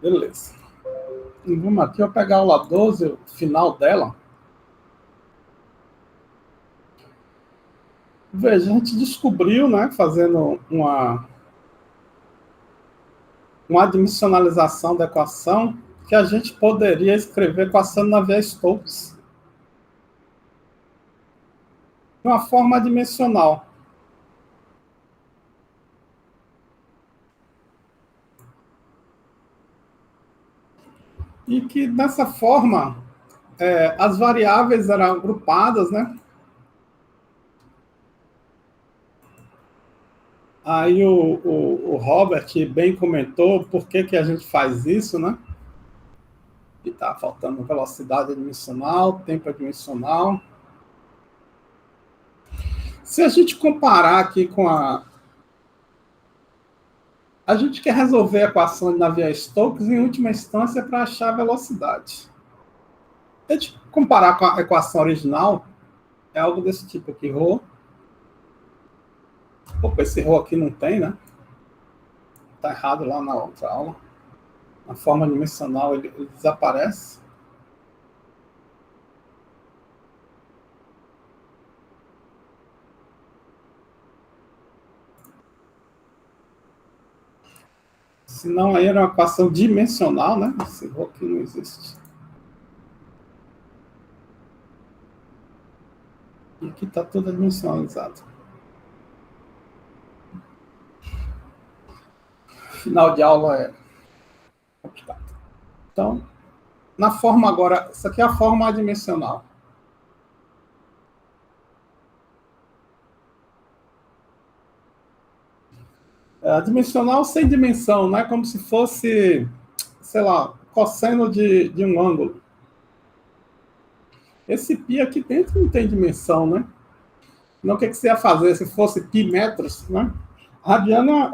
Beleza. E vamos aqui, eu vou pegar a aula 12, o final dela. Veja, a gente descobriu, né, fazendo uma adimensionalização da equação, que a gente poderia escrever a equação Navier-Stokes de uma forma adimensional. E que, dessa forma, as variáveis eram agrupadas, né? Aí o Robert bem comentou por que a gente faz isso, né? E está faltando velocidade adimensional, tempo adimensional. Se a gente comparar aqui com a gente quer resolver a equação de Navier-Stokes em última instância para achar a velocidade. Se a gente comparar com a equação original, é algo desse tipo aqui, ρ. Opa, esse ρ aqui não tem, né? Está errado lá na outra aula. Na forma dimensional ele desaparece. Senão aí era uma equação dimensional, né? Esse ρ aqui não existe. E aqui está tudo dimensionalizado. Final de aula é complicado. Então, na forma agora, isso aqui é a forma adimensional. A dimensional sem dimensão, né? Como se fosse, sei lá, cosseno de um ângulo. Esse π aqui dentro não tem dimensão, né? Não, o que você ia fazer se fosse π metros, né? A radiana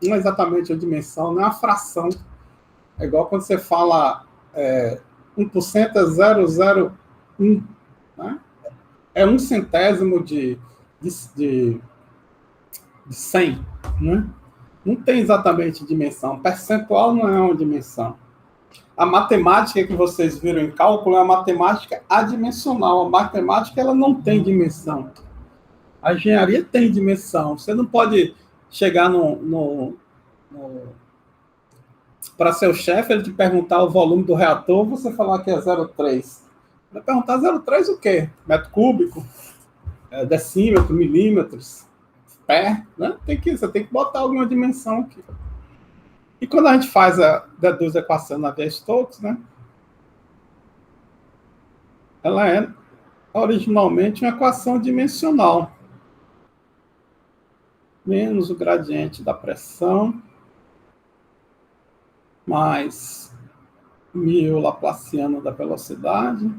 não é exatamente a dimensão, não é uma fração. É igual quando você fala 1% é 0,01, né? É 1/100 de 100, né? Não tem exatamente dimensão. Percentual não é uma dimensão. A matemática que vocês viram em cálculo é a matemática adimensional. A matemática ela não tem dimensão. A engenharia tem dimensão. Você não pode chegar para seu chefe, ele te perguntar o volume do reator, você falar que é 0,3. Vai perguntar 0,3 o quê? Metro cúbico? Decímetro, milímetros? Pé? Né? Você tem que botar alguma dimensão aqui. E quando a gente deduz a equação Navier-Stokes, né? Ela é originalmente uma equação dimensional. Menos o gradiente da pressão, mais μ laplaciano da velocidade.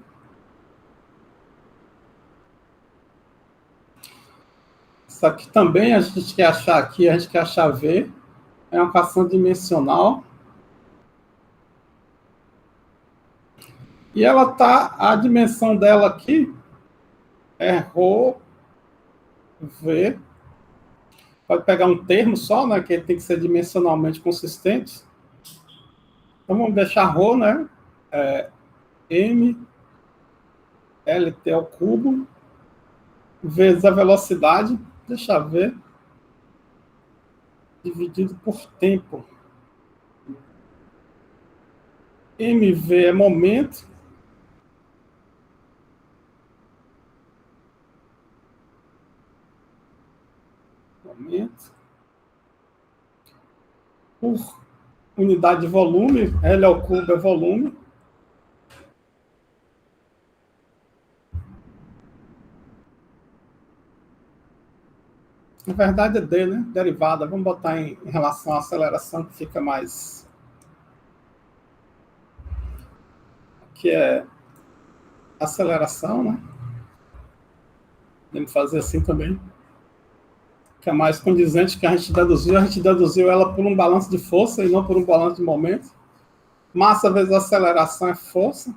Isso aqui também a gente quer achar aqui, a gente quer achar V. É uma equação dimensional. E ela tá, a dimensão dela aqui é ρ, V. Pode pegar um termo só, né, que ele tem que ser dimensionalmente consistente. Então vamos deixar ρ, né, m lt ao cubo, vezes a velocidade, deixa V, dividido por tempo. mv é momento, por unidade de volume, L ao cubo é volume. Na verdade é D, né? Derivada. Vamos botar em relação à aceleração, que fica mais... que é aceleração, né? Podemos fazer assim também. Que é mais condizente que a gente deduziu ela por um balanço de força e não por um balanço de momento. Massa vezes aceleração é força.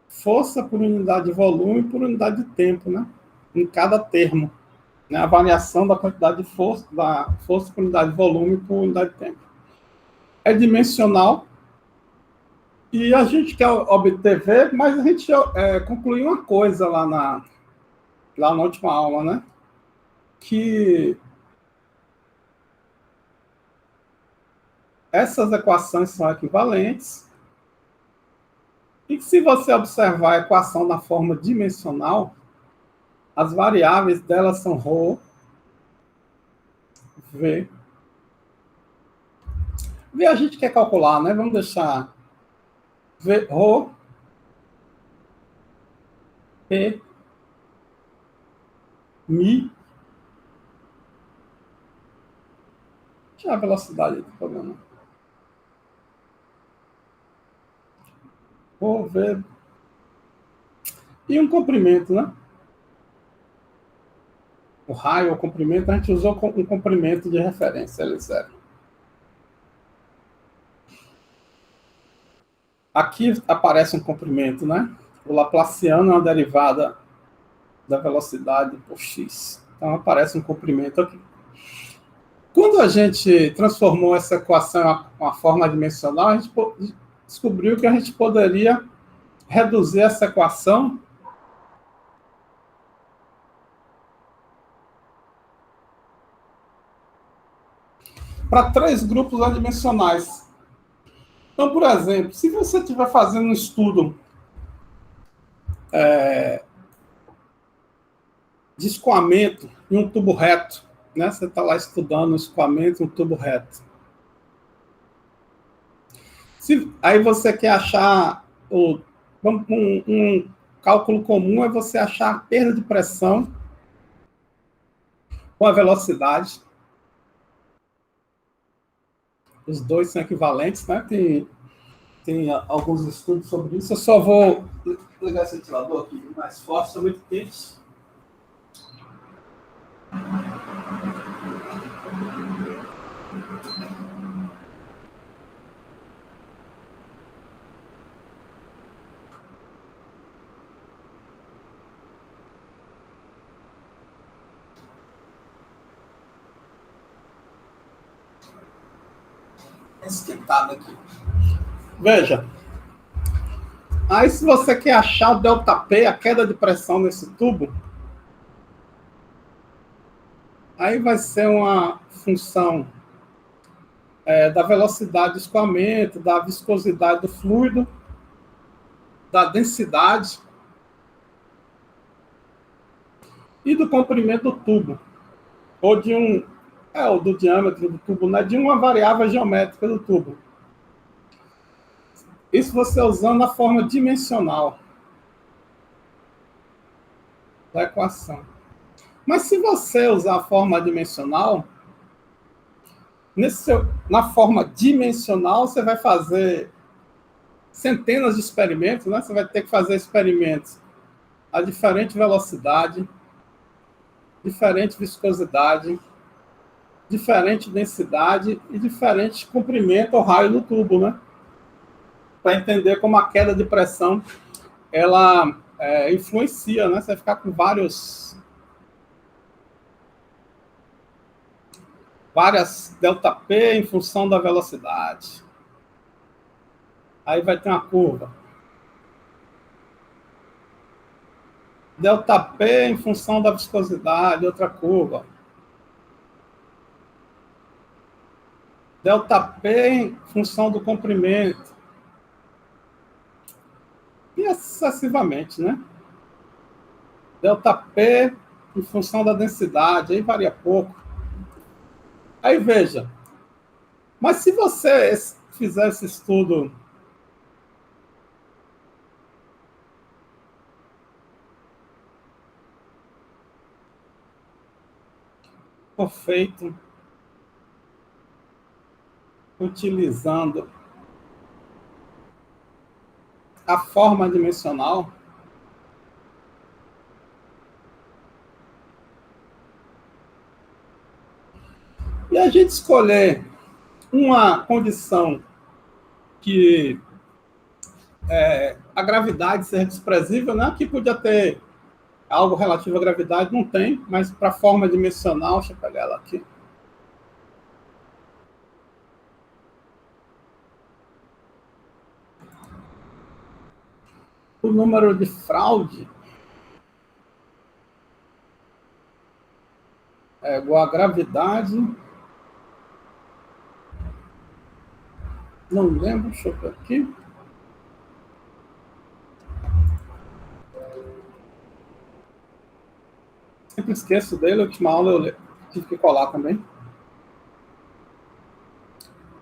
Força por unidade de volume por unidade de tempo, né? Em cada termo. Né? A variação da quantidade de força, da força por unidade de volume por unidade de tempo. é dimensional, e a gente quer obter V, mas a gente concluiu uma coisa lá na última aula, né? Que essas equações são equivalentes, e que se você observar a equação na forma dimensional, as variáveis delas são ρ, V. V a gente quer calcular, né? Vamos deixar V, ρ, P, Mi. Deixa eu ver a velocidade do programa. Rho, V. E um comprimento, né? O raio, o comprimento, a gente usou um comprimento de referência, L0. Aqui aparece um comprimento, né? O Laplaciano é uma derivada da velocidade por x. Então aparece um comprimento aqui. Quando a gente transformou essa equação em uma forma dimensional, a gente descobriu que a gente poderia reduzir essa equação para 3 grupos adimensionais. Então, por exemplo, se você estiver fazendo um estudo de escoamento em um tubo reto, né? Você está lá estudando escoamento em um tubo reto. Aí você quer achar um cálculo comum é você achar a perda de pressão com a velocidade. Os dois são equivalentes, né? Tem alguns estudos sobre isso. Eu só vou ligar esse ventilador aqui mais forte, está muito quente. Esquentado aqui. Veja. Aí, se você quer achar o ΔP, a queda de pressão nesse tubo, aí vai ser uma função da velocidade de escoamento, da viscosidade do fluido, da densidade e do comprimento do tubo, ou ou do diâmetro do tubo, né, de uma variável geométrica do tubo. Isso você usando a forma dimensional da equação. Mas se você usar a forma dimensional, na forma dimensional, você vai fazer centenas de experimentos, né? Você vai ter que fazer experimentos a diferente velocidade, diferente viscosidade, diferente densidade e diferente comprimento ou raio do tubo, né? Para entender como a queda de pressão ela influencia, né? Você vai ficar com várias ΔP em função da velocidade. Aí vai ter uma curva. ΔP em função da viscosidade, outra curva. ΔP em função do comprimento. E excessivamente, né? ΔP em função da densidade, aí varia pouco. Aí veja, mas se você fizer esse estudo feito utilizando a forma dimensional, e a gente escolher uma condição que a gravidade seja desprezível, né? Aqui podia ter algo relativo à gravidade, não tem, mas para a forma dimensional, deixa eu pegar ela aqui. O número de fraude é igual a gravidade. Não lembro, deixa eu ver aqui. Sempre esqueço dele, a última aula eu tive que colar também.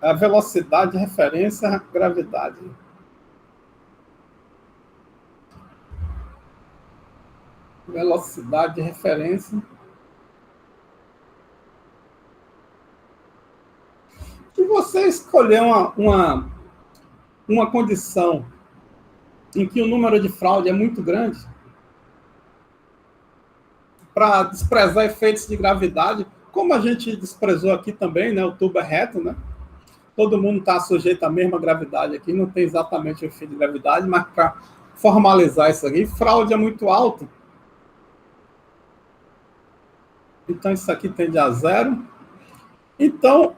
A velocidade de referência à gravidade. Velocidade de referência. Se você escolher uma condição em que o número de fraude é muito grande, para desprezar efeitos de gravidade, como a gente desprezou aqui também, né? O tubo é reto, né? Todo mundo está sujeito à mesma gravidade aqui, não tem exatamente o efeito de gravidade, mas para formalizar isso aqui, fraude é muito alto. Então, isso aqui tende a zero. Então,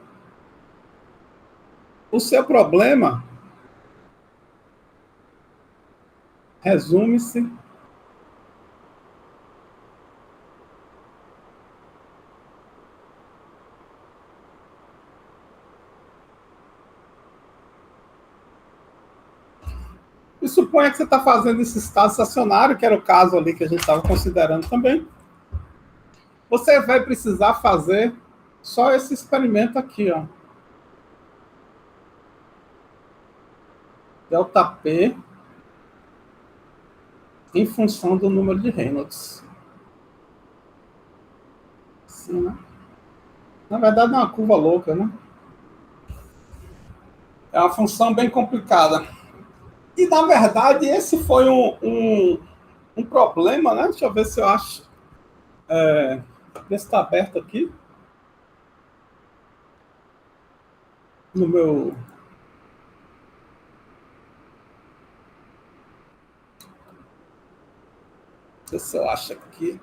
o seu problema resume-se e suponha que você está fazendo esse estado estacionário, que era o caso ali que a gente estava considerando também. Você vai precisar fazer só esse experimento aqui, ó. Delta P em função do número de Reynolds. Assim, né? Na verdade, é uma curva louca, né? É uma função bem complicada. E, na verdade, esse foi um problema, né? Deixa eu ver se eu acho. Ver se está aberto aqui. No meu. Ver se eu acho aqui.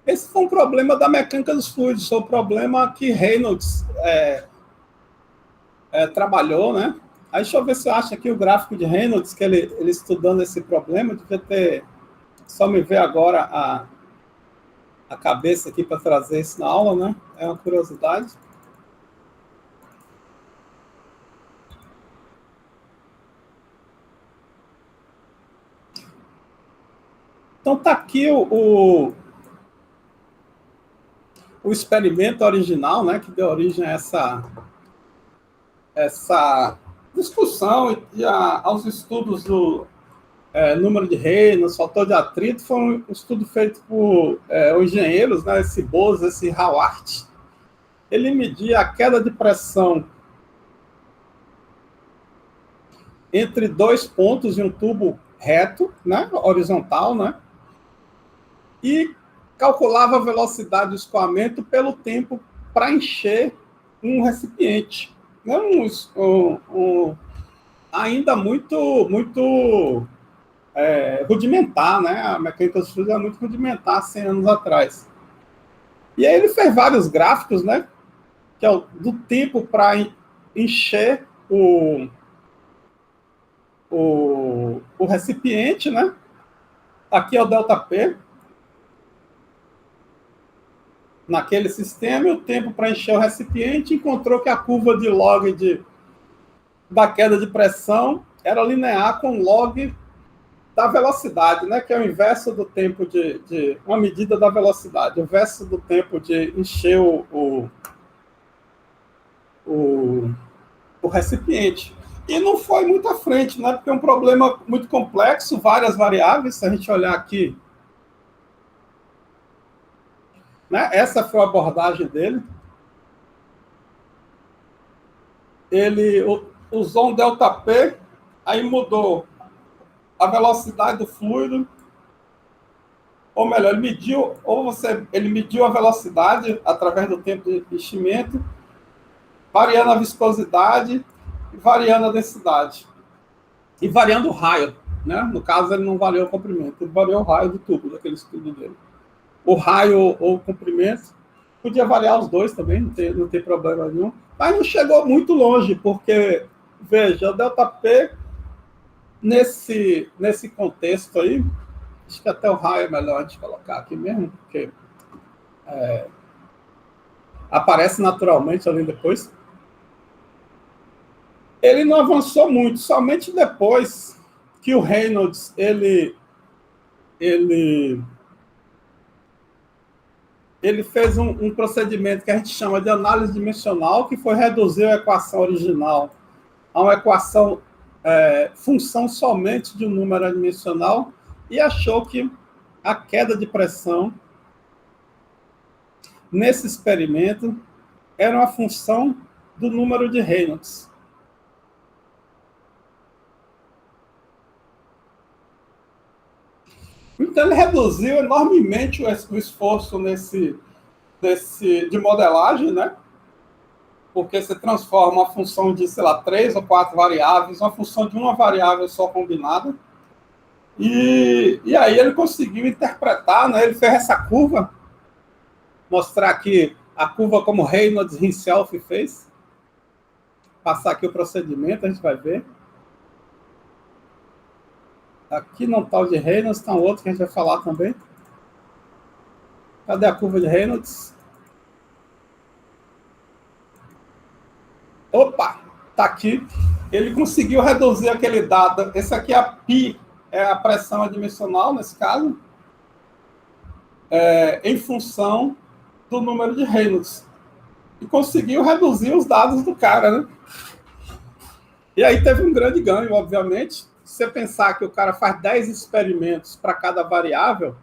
Esse foi um problema da mecânica dos fluidos, foi um problema que Reynolds trabalhou, né? Aí deixa eu ver se eu acho aqui o gráfico de Reynolds, que ele estudando esse problema, devia ter... Só me ver agora a cabeça aqui para trazer isso na aula, né? É uma curiosidade. Então tá aqui o experimento original, né? Que deu origem a essa discussão e aos estudos do número de Reynolds, fator de atrito. Foi um estudo feito por engenheiros, né? Esse Bose, esse Hawart. Ele media a queda de pressão entre dois pontos em um tubo reto, né? Horizontal, né? E calculava a velocidade do escoamento pelo tempo para encher um recipiente. Ainda muito rudimentar, né? A mecânica dos fluidos era muito rudimentar 100 anos atrás. E aí ele fez vários gráficos, né? Que é do tempo para encher o recipiente, né? Aqui é o ΔP, naquele sistema, e o tempo para encher o recipiente. Encontrou que a curva de log da queda de pressão era linear com log da velocidade, né? Que é o inverso do tempo de uma medida da velocidade, o inverso do tempo de encher o recipiente. E não foi muito à frente, né? Porque é um problema muito complexo, várias variáveis. Se a gente olhar aqui, né? Essa foi a abordagem dele. Ele usou um ΔP, aí mudou a velocidade do fluido, ou melhor, ele mediu a velocidade através do tempo de enchimento, variando a viscosidade, variando a densidade e variando o raio. né? No caso, ele não variou o comprimento, ele variou o raio do tubo, daquele estudo dele. O raio ou o comprimento, podia variar os dois também, não tem problema nenhum, mas não chegou muito longe, porque, veja, o ΔP, nesse contexto aí, acho que até o raio é melhor a gente colocar aqui mesmo, porque aparece naturalmente ali depois. Ele não avançou muito, somente depois que o Reynolds ele fez um procedimento que a gente chama de análise dimensional, que foi reduzir a equação original a uma equação função somente de um número adimensional, e achou que a queda de pressão nesse experimento era uma função do número de Reynolds. Então, ele reduziu enormemente o esforço de modelagem, né? Porque você transforma uma função de, sei lá, 3 ou 4 variáveis, uma função de uma variável só combinada. E aí ele conseguiu interpretar, né? Ele fez essa curva, mostrar aqui a curva como Reynolds himself fez. Passar aqui o procedimento, a gente vai ver. Aqui no tal de Reynolds, tem outro que a gente vai falar também. Cadê a curva de Reynolds? Opa, tá aqui. Ele conseguiu reduzir aquele dado. Esse aqui é a π, é a pressão adimensional, nesse caso, em função do número de Reynolds. E conseguiu reduzir os dados do cara, né? E aí teve um grande ganho, obviamente. Se você pensar que o cara faz 10 experimentos para cada variável,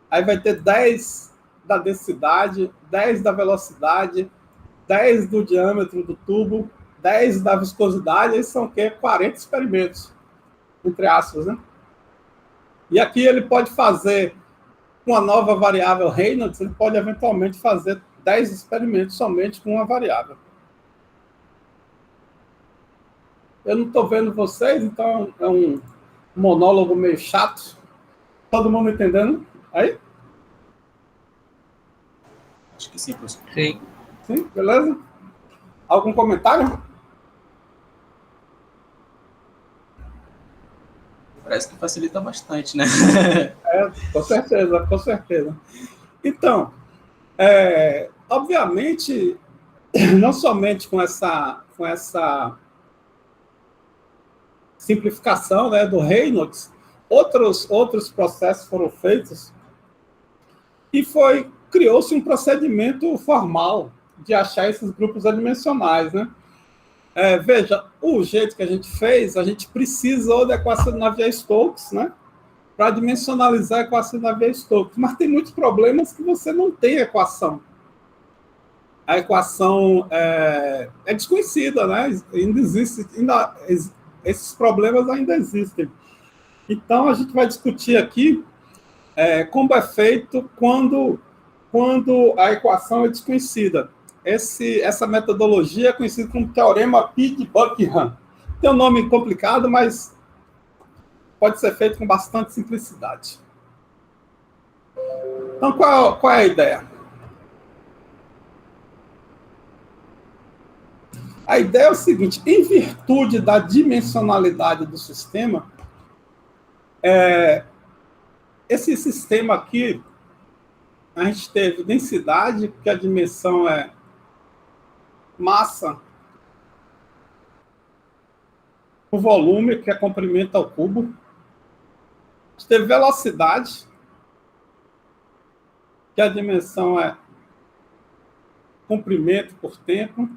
aí vai ter 10 da densidade, 10 da velocidade, 10 do diâmetro do tubo, 10 da viscosidade, aí são o quê? 40 experimentos, entre aspas, né? E aqui ele pode fazer, com a nova variável Reynolds, ele pode eventualmente fazer 10 experimentos somente com uma variável. Eu não estou vendo vocês, então é um monólogo meio chato. Todo mundo entendendo? Aí? Acho que sim, professor. Sim. Sim, beleza? Algum comentário? Parece que facilita bastante, né? Com certeza, com certeza. Então, obviamente, não somente com essa simplificação, né, do Reynolds, outros processos foram feitos e criou-se um procedimento formal de achar esses grupos adimensionais, né? Veja, o jeito que a gente fez, a gente precisou da equação de Navier-Stokes, né? Para dimensionalizar a equação de Navier-Stokes. Mas tem muitos problemas que você não tem equação. A equação é desconhecida, né? Ainda existe, esses problemas ainda existem. Então, a gente vai discutir aqui como é feito quando a equação é desconhecida. Essa metodologia é conhecida como Teorema Pi de Buckingham. Tem um nome complicado, mas pode ser feito com bastante simplicidade. Então, qual é a ideia? A ideia é o seguinte: em virtude da dimensionalidade do sistema, esse sistema aqui, a gente teve densidade, que a dimensão é massa, o volume, que é comprimento ao cubo. A gente teve velocidade, que a dimensão é comprimento por tempo.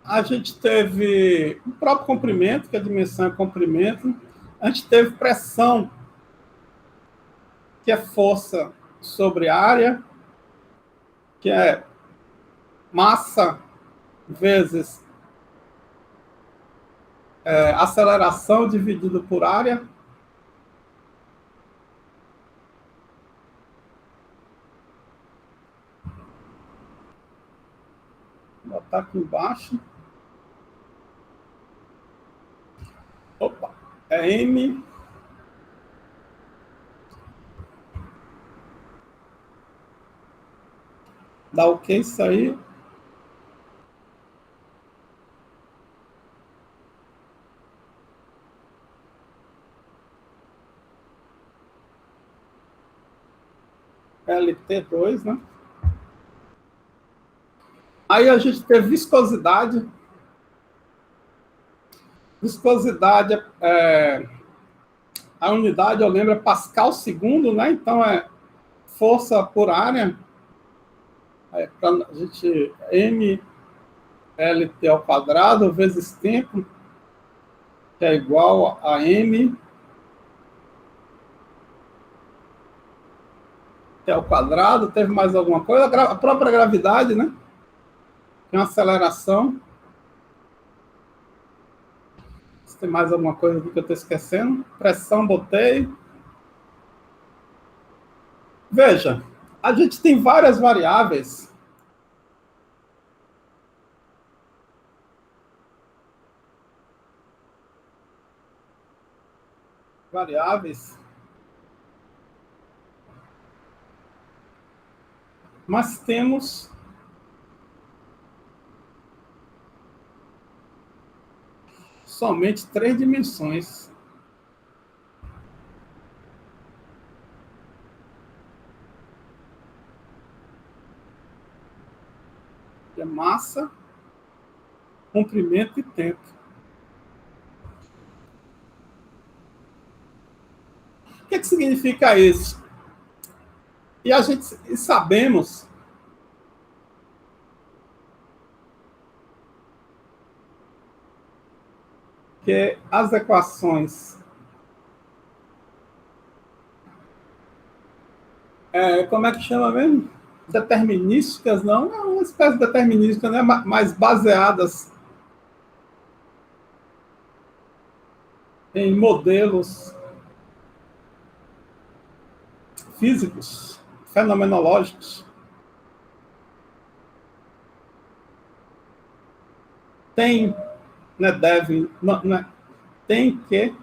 A gente teve o próprio comprimento, que a dimensão é comprimento. A gente teve pressão, que é força sobre área, que é massa vezes aceleração dividido por área. Vou botar aqui embaixo. Opa! é M. Dá o que isso aí? LT2, né? Aí a gente teve viscosidade. Viscosidade, a unidade, eu lembro, é Pascal segundo, né? Então é força por área. A gente, MLT ao quadrado vezes tempo, que é igual a M T ao quadrado. Teve mais alguma coisa? A própria gravidade, né? Tem uma aceleração. Se tem mais alguma coisa aqui que eu estou esquecendo. Pressão, botei. Veja, a gente tem várias variáveis. Mas temos somente 3 dimensões. Que é massa, comprimento e tempo. O que significa isso? E a gente sabemos que as equações como é que chama mesmo? Determinísticas, não, é uma espécie de determinística, né? Mas baseadas em modelos físicos, fenomenológicos. Tem, né, deve, né, tem que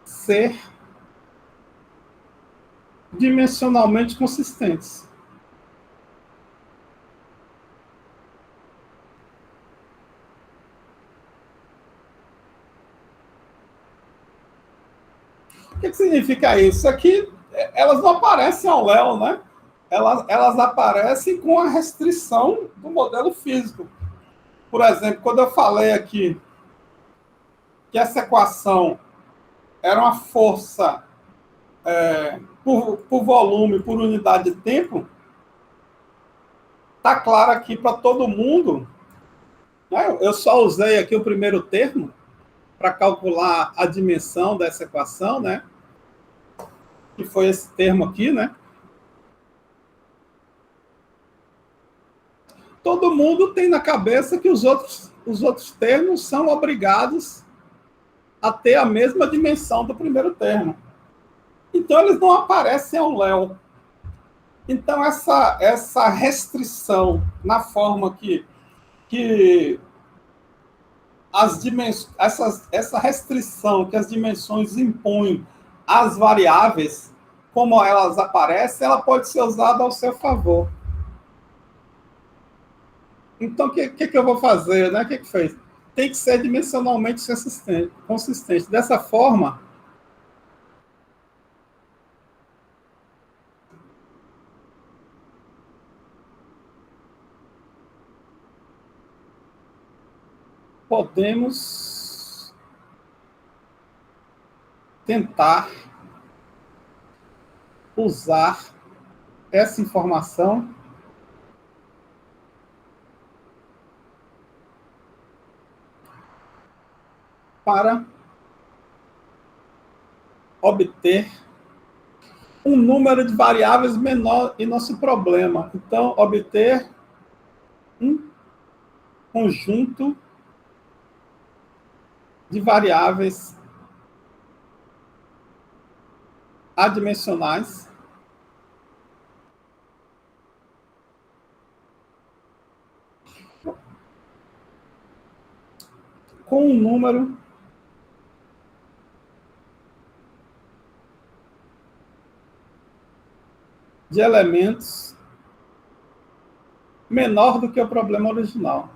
ser dimensionalmente consistentes. O que significa isso? Aqui, elas não aparecem ao léu, né? Elas aparecem com a restrição do modelo físico. Por exemplo, quando eu falei aqui que essa equação era uma força por volume, por unidade de tempo, está claro aqui para todo mundo. Né? Eu só usei aqui o primeiro termo para calcular a dimensão dessa equação, né? Que foi esse termo aqui, né? Todo mundo tem na cabeça que os outros termos são obrigados a ter a mesma dimensão do primeiro termo. Então, eles não aparecem ao léu. Então, essa restrição na forma que essa restrição que as dimensões impõem às variáveis, como elas aparecem, ela pode ser usada ao seu favor. Então, o que eu vou fazer? Né? O que fez? Tem que ser dimensionalmente consistente. Dessa forma, podemos tentar usar essa informação para obter um número de variáveis menor em nosso problema. Então, obter um conjunto de variáveis adimensionais com um número de elementos menor do que o problema original.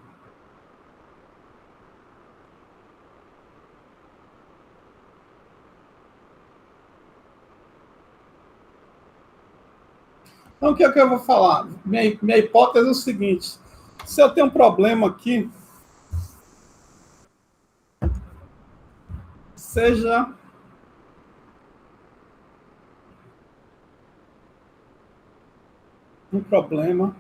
Então, o que é que eu vou falar? Minha hipótese é o seguinte: se eu tenho um problema aqui, seja um problema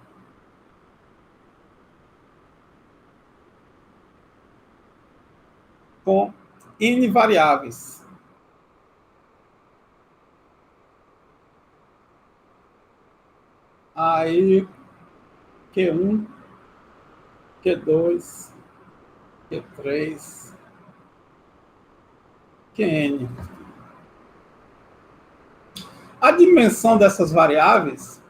com N variáveis. Aí, Q1, Q2, Q3, Qn. A dimensão dessas variáveis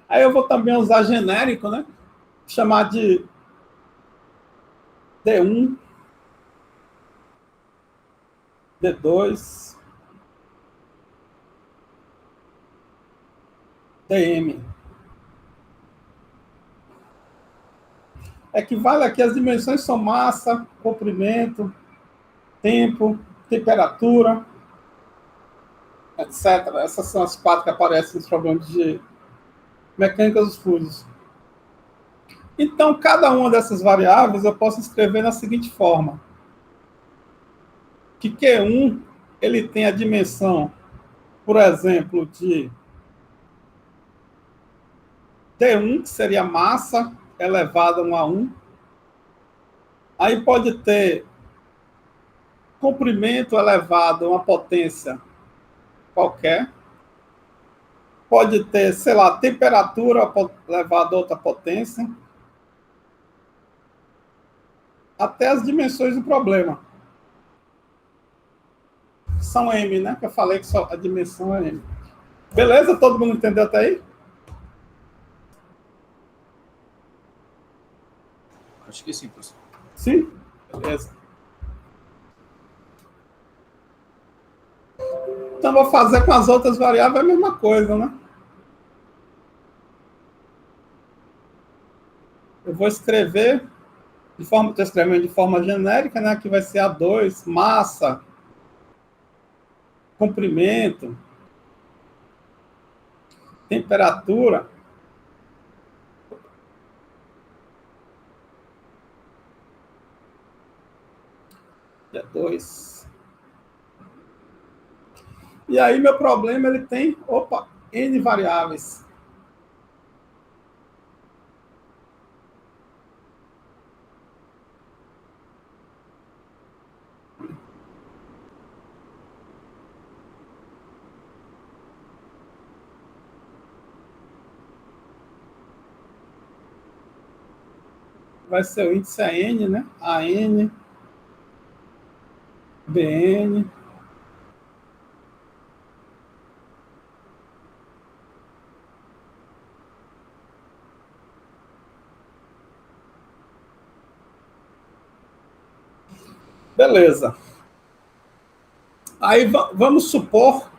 aí eu vou também usar genérico, né? Chamar de D1, D2, Dm. Equivale aqui as dimensões são massa, comprimento, tempo, temperatura, etc. Essas são as 4 que aparecem nos problemas de mecânica dos fluidos. Então, cada uma dessas variáveis eu posso escrever da seguinte forma: que Q1 ele tem a dimensão, por exemplo, de T1, que seria massa elevada a 1. Aí pode ter comprimento elevado a uma potência qualquer. Pode ter, sei lá, temperatura elevada a outra potência. Até as dimensões do problema. São M, né? Que eu falei que só a dimensão é M. Beleza? Todo mundo entendeu até aí? Acho que sim, professor. Sim? Beleza. Então, vou fazer com as outras variáveis a mesma coisa, né? Eu vou escrever, estou escrevendo de forma genérica, né? Que vai ser A2, massa, comprimento, temperatura. A2. E aí, meu problema, ele tem, N variáveis. Vai ser o índice AN, né? AN, BN. Beleza. Aí vamos supor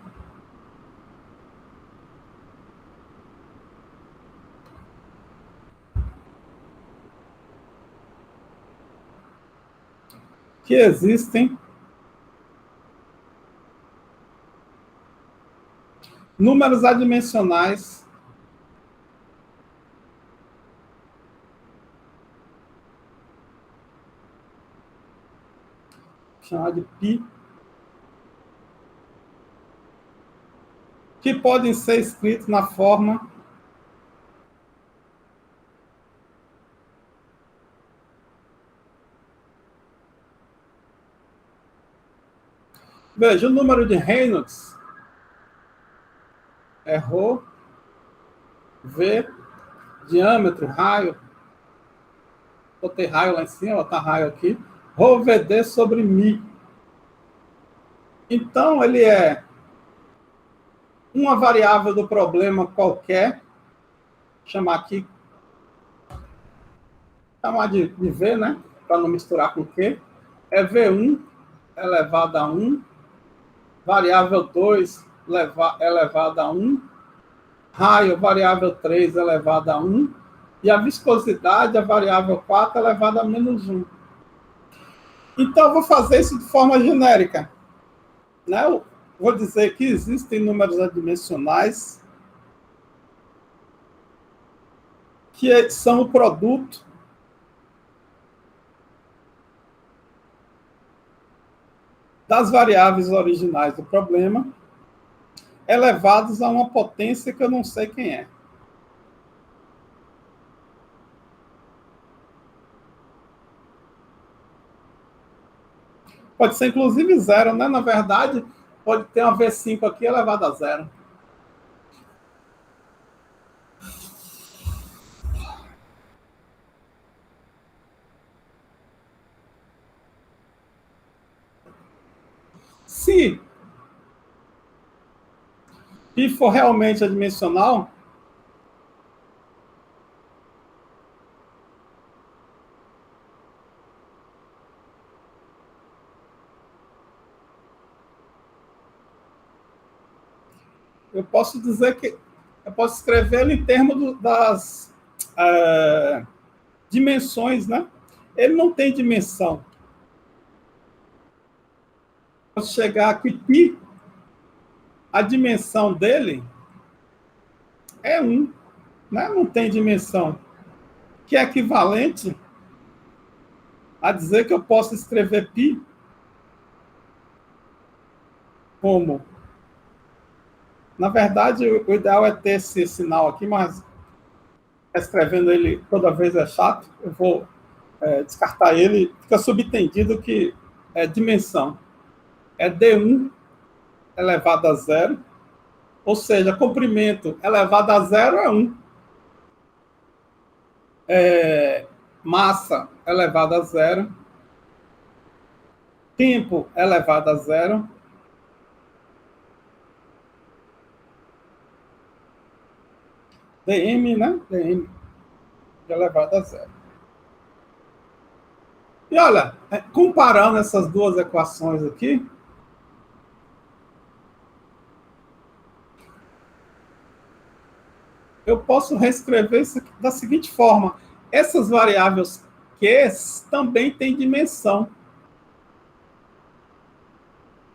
que existem números adimensionais chamado de π, que podem ser escritos na forma veja, o número de Reynolds é ρ, V, diâmetro, raio, botei raio lá em cima, vou botar raio aqui, ρ VD sobre μ. Então, ele é uma variável do problema qualquer, chamar aqui chamar de V, né? Para não misturar com Q. É V1 elevado a 1, variável 2 elevado a 1, raio, variável 3 elevado a 1, e a viscosidade, a variável 4 elevado a menos 1. Então, eu vou fazer isso de forma genérica. Né? Eu vou dizer que existem números adimensionais que são o produto das variáveis originais do problema elevados a uma potência que eu não sei quem é. Pode ser inclusive zero, né? Na verdade, pode ter uma V5 aqui elevada a zero. Se π for realmente adimensional, eu posso dizer que eu posso escrever ele em termos das dimensões, né? Ele não tem dimensão. Posso chegar aqui, π, a dimensão dele é 1, né? Não tem dimensão, que é equivalente a dizer que eu posso escrever π como... Na verdade, o ideal é ter esse sinal aqui, mas escrevendo ele toda vez é chato. Eu vou descartar ele. Fica subentendido que é dimensão. É D1 elevado a zero, ou seja, comprimento elevado a zero é 1. Massa elevado a zero. Tempo elevado a zero. dm, né? dm elevado a zero. E olha, comparando essas duas equações aqui, eu posso reescrever isso aqui da seguinte forma. Essas variáveis Q também têm dimensão.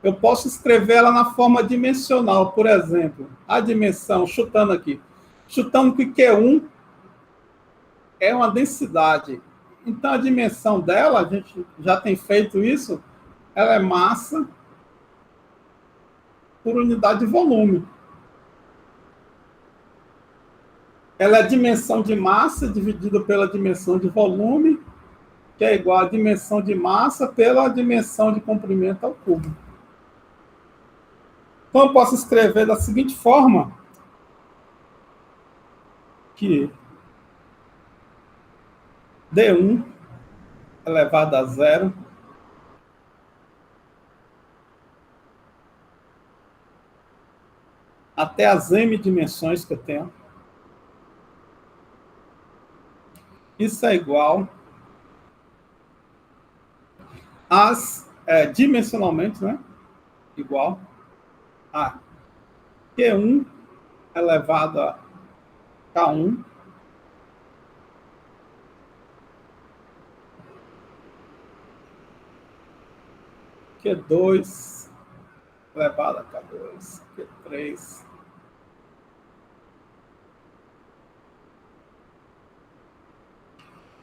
Eu posso escrever ela na forma dimensional, por exemplo. A dimensão, chutando aqui, chutando que Q1 é uma densidade. Então, a dimensão dela, a gente já tem feito isso, ela é massa por unidade de volume. Ela é a dimensão de massa dividido pela dimensão de volume, que é igual a dimensão de massa pela dimensão de comprimento ao cubo. Então, eu posso escrever da seguinte forma, que D1 elevado a zero até as m dimensões que eu tenho. Isso é igual às, dimensionalmente, né? Igual a Q1 elevado a K1 Q2 elevado a K2, Q3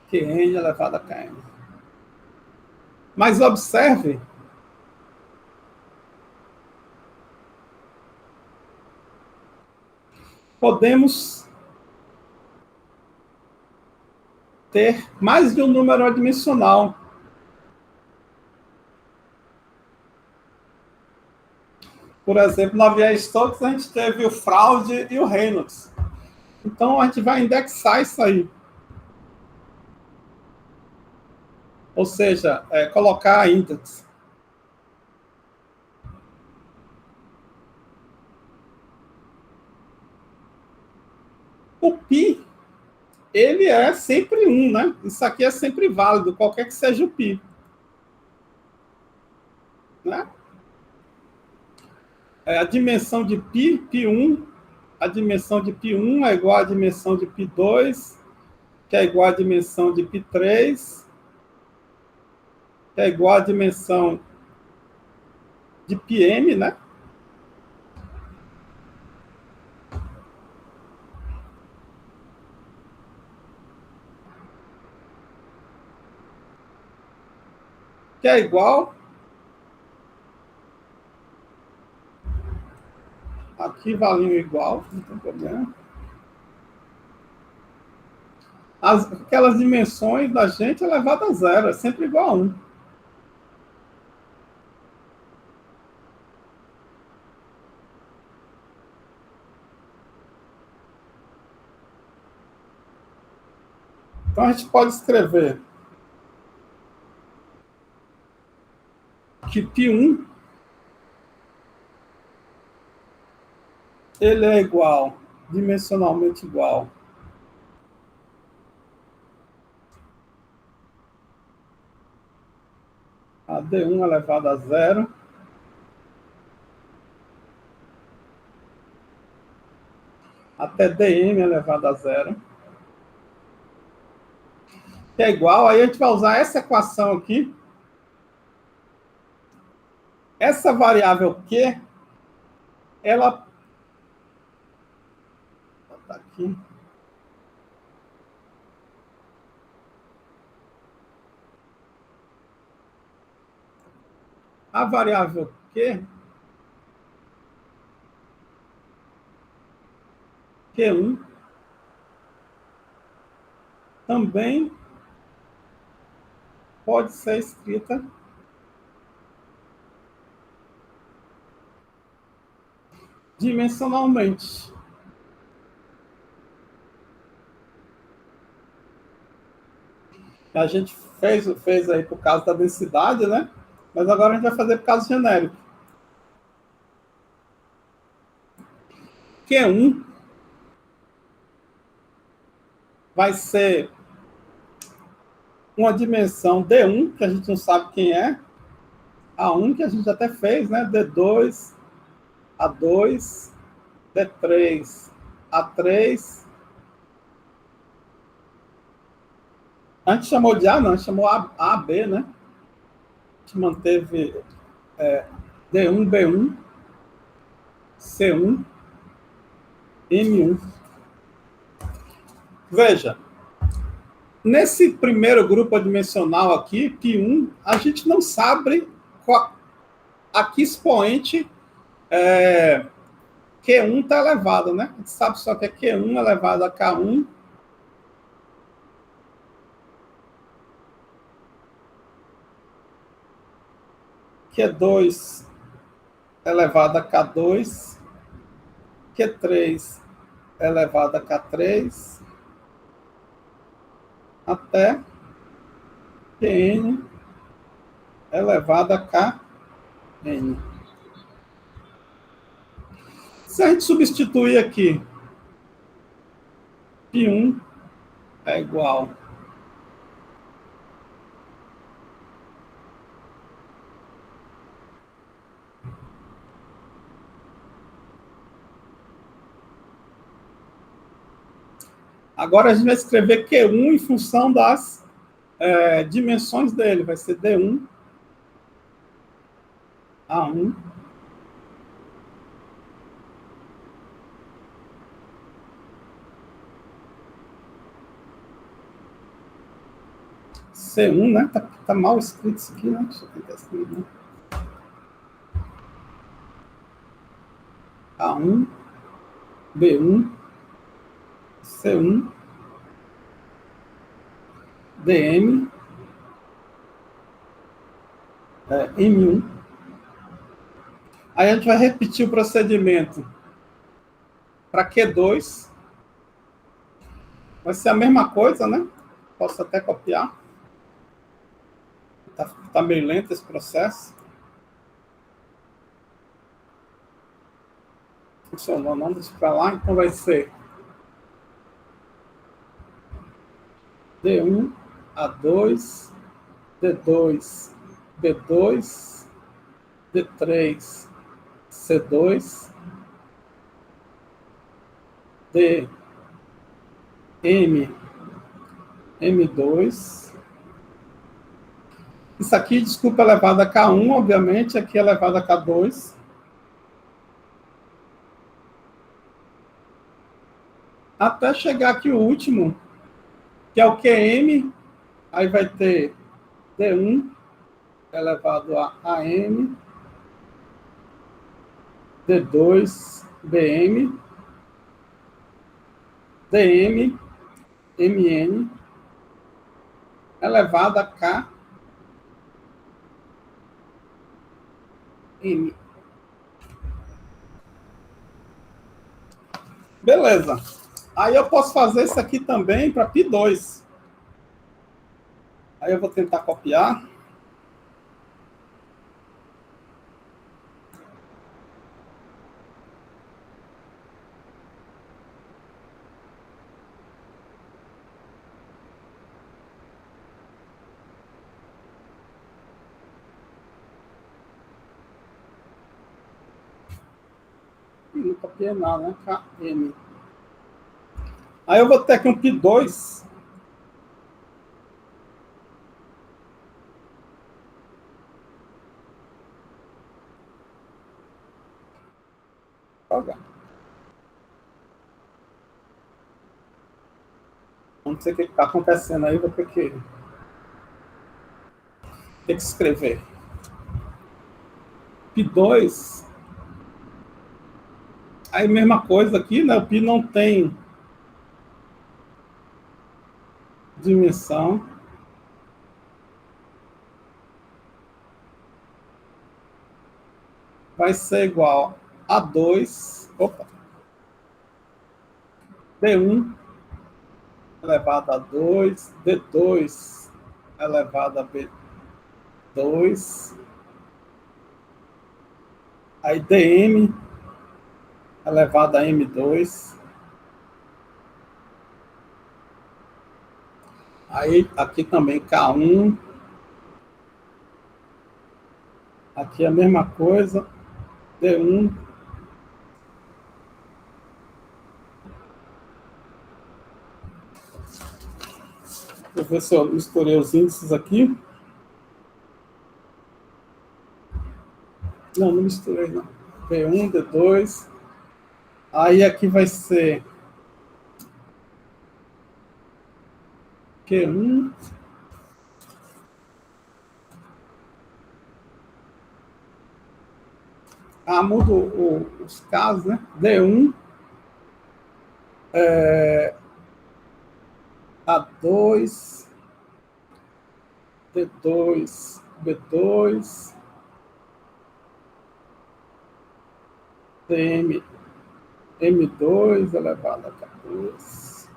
Qn elevado a Kn. Mas observe podemos ter mais de um número adimensional. Por exemplo, na Navier-Stokes a gente teve o Froude e o Reynolds. Então a gente vai indexar isso aí. Ou seja, colocar índice. O π, ele é sempre 1, né? Isso aqui é sempre válido, qualquer que seja o π. Né? A dimensão de π, π1, a dimensão de π1 é igual à dimensão de π2, que é igual à dimensão de π3, que é igual à dimensão de πm, né? Que é igual, aqui vale igual, não tem problema. Aquelas dimensões da gente elevado a zero, é sempre igual a 1. Então a gente pode escrever que π1 ele é igual, dimensionalmente igual a d1 elevado a zero até dm elevado a zero, que é igual, aí a gente vai usar essa equação aqui, essa variável Q, ela tá aqui, a variável Q, Q1, também pode ser escrita dimensionalmente. A gente fez aí por causa da densidade, né? Mas agora a gente vai fazer por causa genérico. Q1 vai ser uma dimensão D1, que a gente não sabe quem é, A1, que a gente até fez, né? D2, A2, D3, A3. A gente chamou de A, não, a gente chamou AB, né? A gente manteve D1, B1, C1, M1. Veja, nesse primeiro grupo adimensional aqui, π1, a gente não sabe a que expoente Q1 está elevado, né? A gente sabe só que é Q1 elevado a K1, Q2 elevado a K2, Q3 elevado a K3, até Qn elevado a Kn. Se a gente substituir aqui, π1 é igual agora a gente vai escrever Q1 em função das dimensões dele. Vai ser D1, A1, C1, né? Tá mal escrito isso aqui, né? Deixa eu tentar escrever. A1, B1, C1, DM, M1. Aí a gente vai repetir o procedimento para Q2. Vai ser a mesma coisa, né? Posso até copiar. Tá meio lento esse processo. Funcionou, não, deixa para lá. Então vai ser D1, A2, D2, B2, D3, C2, D, M, M2. Isso aqui, desculpa, é elevado a K1, obviamente, aqui é elevado a K2. Até chegar aqui o último, que é o QM, aí vai ter D1 elevado a AM, D2, BM, DM, MN, elevado a K, M. Beleza. Aí eu posso fazer isso aqui também para P2. Aí eu vou tentar copiar. Não copiei nada, né? KM. Aí eu vou ter aqui um P2. Jogar. Não sei o que está acontecendo aí, vou ter que escrever. P2. Aí mesma coisa aqui, né? O Pi não tem dimensão. Vai ser igual a 2. Opa. D1 elevado a 2. D2 elevado a B2. Aí DM elevado a M2. Aí aqui também K1. Aqui a mesma coisa. D1. Vou ver se eu misturei os índices aqui. Não misturei não. D1, D2. Aí aqui vai ser Q1. Mudo os casos, né? D1, A2, D2, B2, DM, M2 elevado a 14.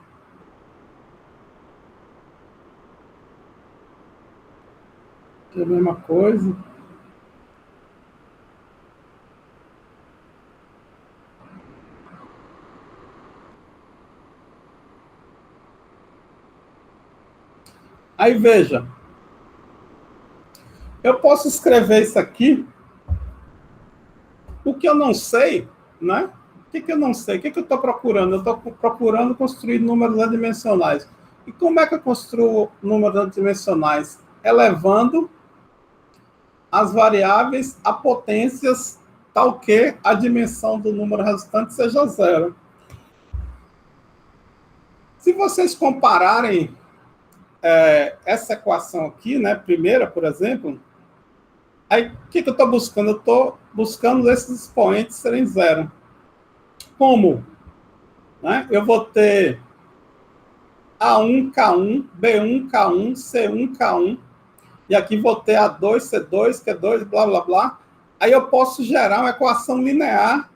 Aqui é a mesma coisa. Aí veja, eu posso escrever isso aqui. O que eu não sei, né? O que eu não sei? O que eu estou procurando? Eu estou procurando construir números adimensionais. E como é que eu construo números adimensionais? Elevando as variáveis a potências tal que a dimensão do número resultante seja zero. Se vocês compararem essa equação aqui, né, primeira, por exemplo, aí o que eu estou buscando? Eu estou buscando esses expoentes serem zero. Como? Né? Eu vou ter A1, K1, B1, K1, C1, K1, e aqui vou ter A2, C2, Q2, blá, blá, blá. Aí eu posso gerar uma equação linear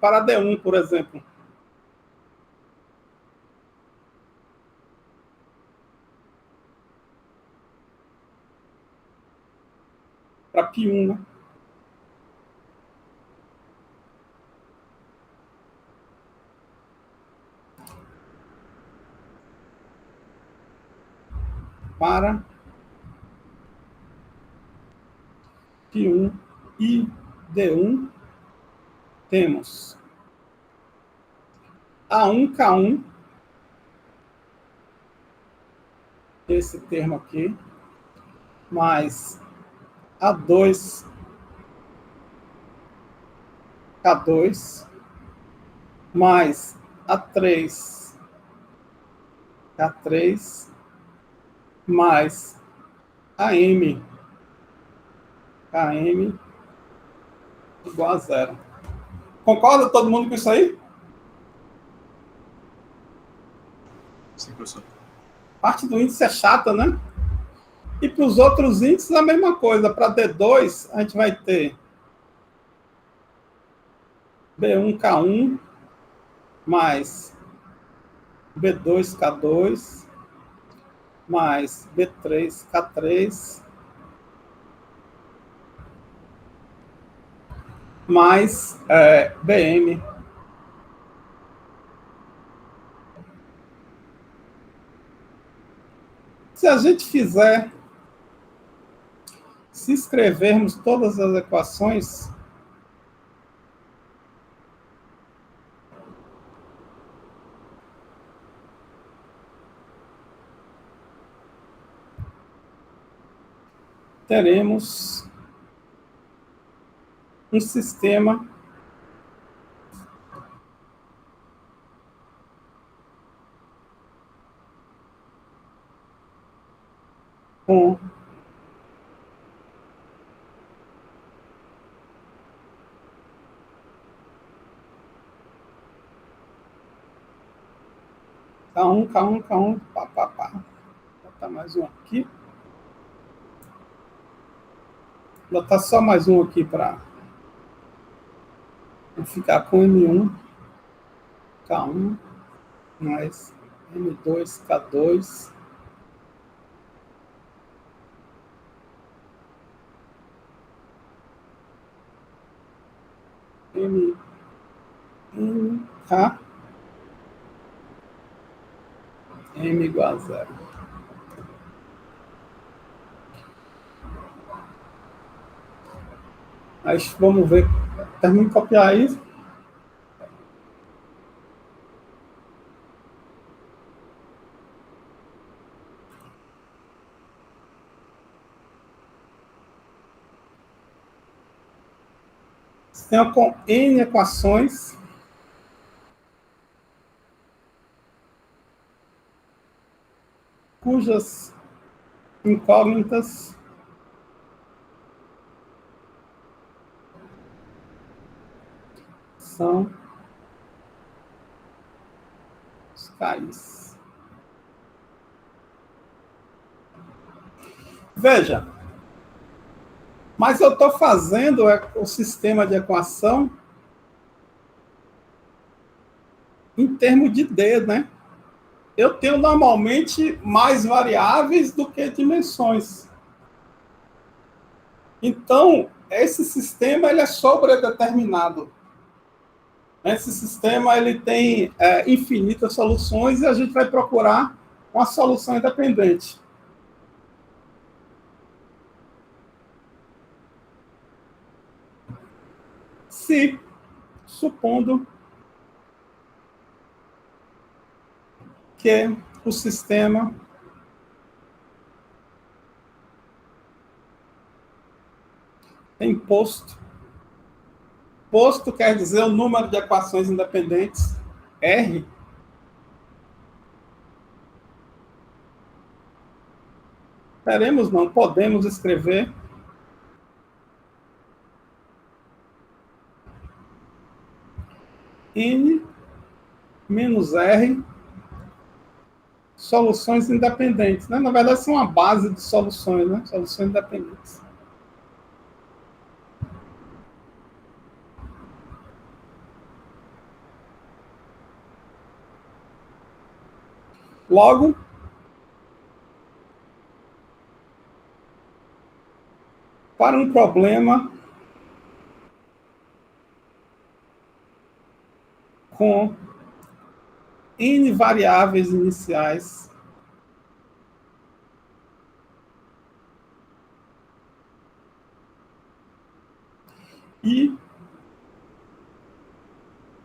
para D1, por exemplo. Para P1, né? para P1 e D1, temos A1, K1, esse termo aqui, mais A2, K2, mais A3, K3, mais AM, KM, igual a zero. Concorda todo mundo com isso aí? Sim, professor. Parte do índice é chata, né? E para os outros índices, a mesma coisa. Para D2, a gente vai ter B1, K1, mais B2, K2, mais B3, K3, mais BM. Se a gente fizer, se escrevermos todas as equações, teremos um sistema com K1, K1, K1, pá, pá, pá. Vou botar mais um aqui. Vou botar só mais um aqui para ficar com M1, K1, mais M2, K2, M, K, M igual a zero. Aí vamos ver, termino de copiar isso. Sistema com N equações, cujas incógnitas são os K's. Veja, mas eu estou fazendo o sistema de equação em termos de D, né? Eu tenho normalmente mais variáveis do que dimensões. Então, esse sistema ele é sobredeterminado. Esse sistema ele tem infinitas soluções e a gente vai procurar uma solução independente. Se, supondo que o sistema tem posto. Posto quer dizer o número de equações independentes, R. Teremos, não, podemos escrever N menos R soluções independentes, né? Na verdade, são uma base de soluções, né? Soluções independentes. Logo, para um problema com N variáveis iniciais, e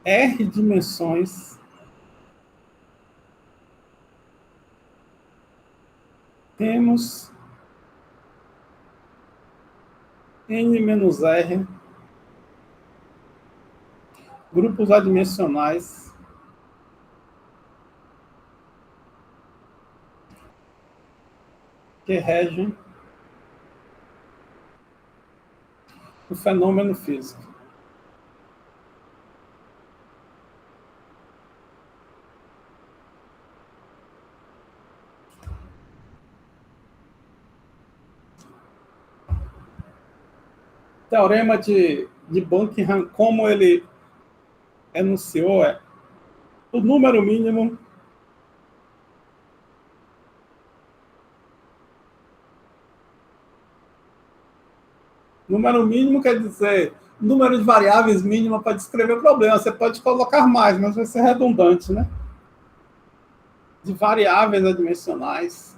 R dimensões temos N-R grupos adimensionais que regem o fenômeno físico. Teorema de Buckingham, como ele enunciou, é o número mínimo quer dizer número de variáveis mínima para descrever o problema. Você pode colocar mais, mas vai ser redundante, né? De variáveis adimensionais.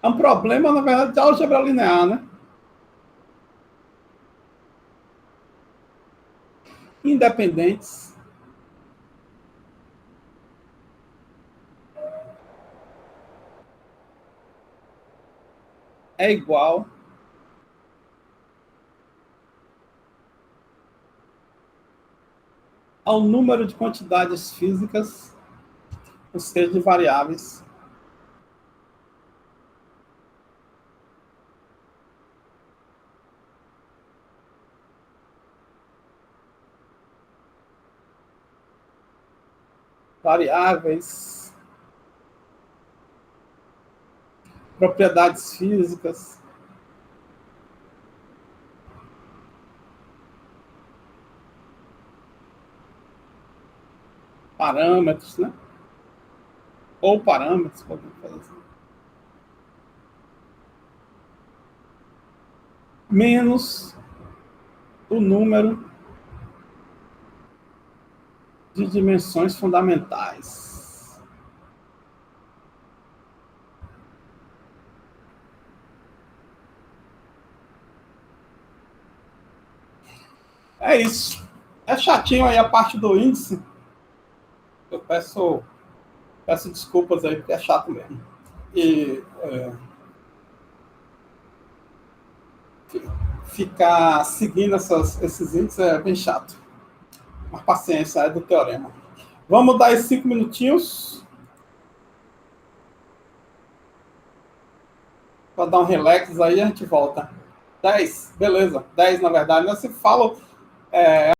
É um problema, na verdade, de álgebra linear, né? Independentes é igual ao número de quantidades físicas, ou seja, de variáveis, propriedades físicas, parâmetros, né? Ou parâmetros, podemos fazer assim. Menos o número de dimensões fundamentais. É isso. É chatinho aí a parte do índice. Eu peço desculpas aí, porque é chato mesmo. E ficar seguindo esses índices é bem chato. Mas paciência, é do teorema. Vamos dar aí 5 minutinhos para dar um relax aí, a gente volta. 10, beleza. 10, na verdade, né? Se fala